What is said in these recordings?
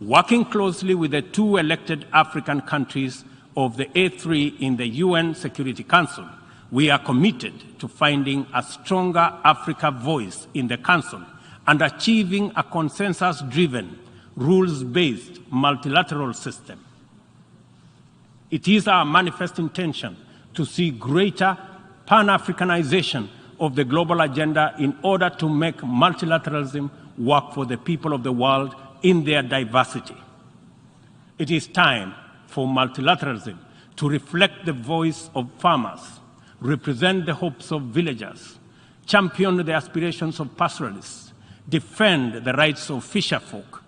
Working closely with the two elected African countries of the A3 in the UN Security Council, we are committed to finding a stronger Africa voice in the Council and achieving a consensus-driven, rules-based multilateral system. It is our manifest intention to see greater Pan-Africanization of the global agenda in order to make multilateralism work for the people of the world in their diversity. It is time for multilateralism to reflect the voice of farmers, represent the hopes of villagers, champion the aspirations of pastoralists, defend the rights of fisherfolk,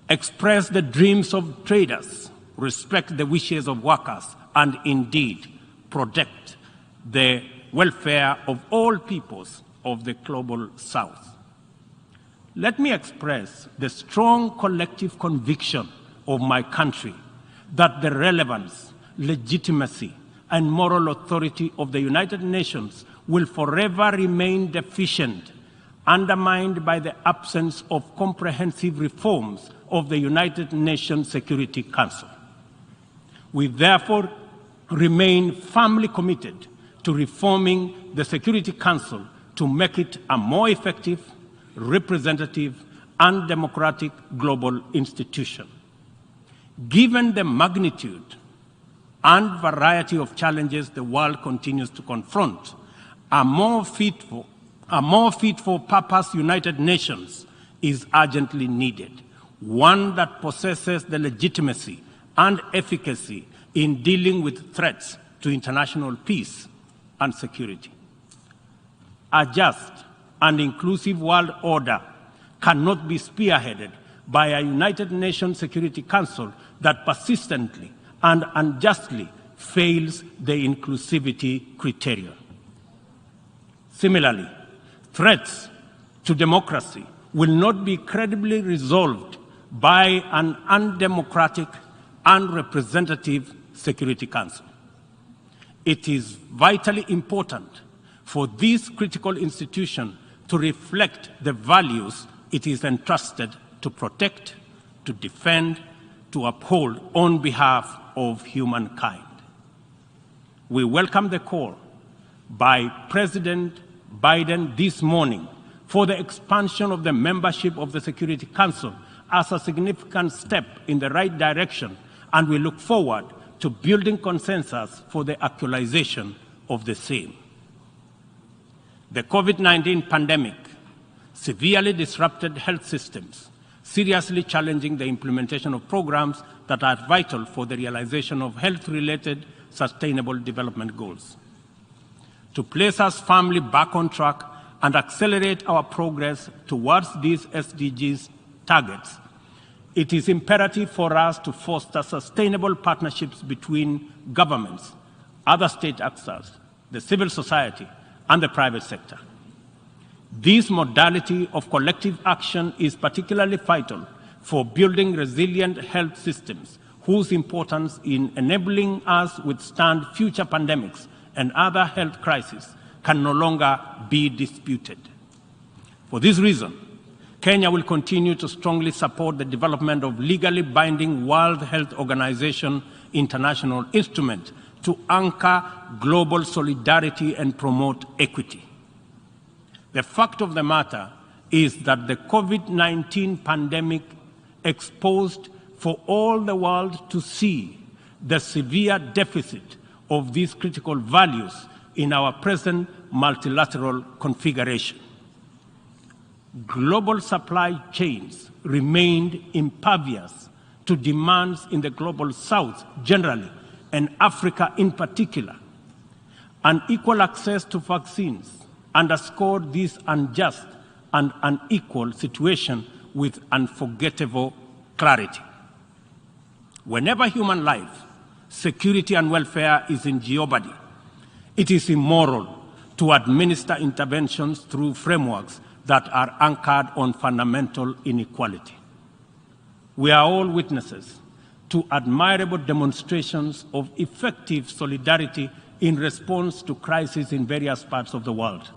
express the dreams of traders, respect the wishes of workers, and indeed protect the welfare of all peoples of the global South. Let me express the strong collective conviction of my country that the relevance, legitimacy, and moral authority of the United Nations will forever remain deficient, undermined by the absence of comprehensive reforms of the United Nations Security Council. We therefore remain firmly committed to reforming the Security Council to make it a more effective, representative, and democratic global institution. Given the magnitude and variety of challenges the world continues to confront, a more fit for purpose United Nations is urgently needed, one that possesses the legitimacy and efficacy in dealing with threats to international peace and security. A just and inclusive world order cannot be spearheaded by a United Nations Security Council that persistently and unjustly fails the inclusivity criterion. Similarly, threats to democracy will not be credibly resolved by an undemocratic and representative Security Council. It is vitally important for this critical institution to reflect the values it is entrusted to protect, to defend, to uphold on behalf of humankind. We welcome the call by President Biden this morning for the expansion of the membership of the Security Council as a significant step in the right direction, and we look forward to building consensus for the actualization of the same. The COVID-19 pandemic severely disrupted health systems, seriously challenging the implementation of programs that are vital for the realization of health-related sustainable development goals. To place us firmly back on track and accelerate our progress towards these SDGs targets, it is imperative for us to foster sustainable partnerships between governments, other state actors, the civil society, and the private sector. This modality of collective action is particularly vital for building resilient health systems whose importance in enabling us withstand future pandemics and other health crises can no longer be disputed. For this reason, Kenya will continue to strongly support the development of legally binding World Health Organization international instrument to anchor global solidarity and promote equity. The fact of the matter is that the COVID-19 pandemic exposed for all the world to see the severe deficit of these critical values in our present multilateral configuration. Global supply chains remained impervious to demands in the global South generally, and Africa in particular. Unequal access to vaccines underscored this unjust and unequal situation with unforgettable clarity. Whenever human life, security, and welfare is in jeopardy, it is immoral to administer interventions through frameworks that are anchored on fundamental inequality. We are all witnesses to admirable demonstrations of effective solidarity in response to crises in various parts of the world.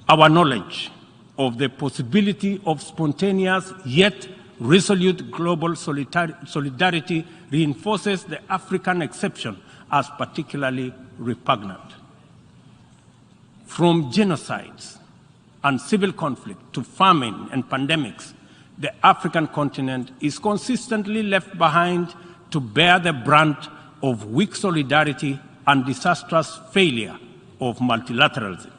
Our knowledge of the possibility of spontaneous yet resolute global solidarity reinforces the African exception as particularly repugnant. From genocides and civil conflict to famine and pandemics, the African continent is consistently left behind to bear the brunt of weak solidarity and disastrous failure of multilateralism.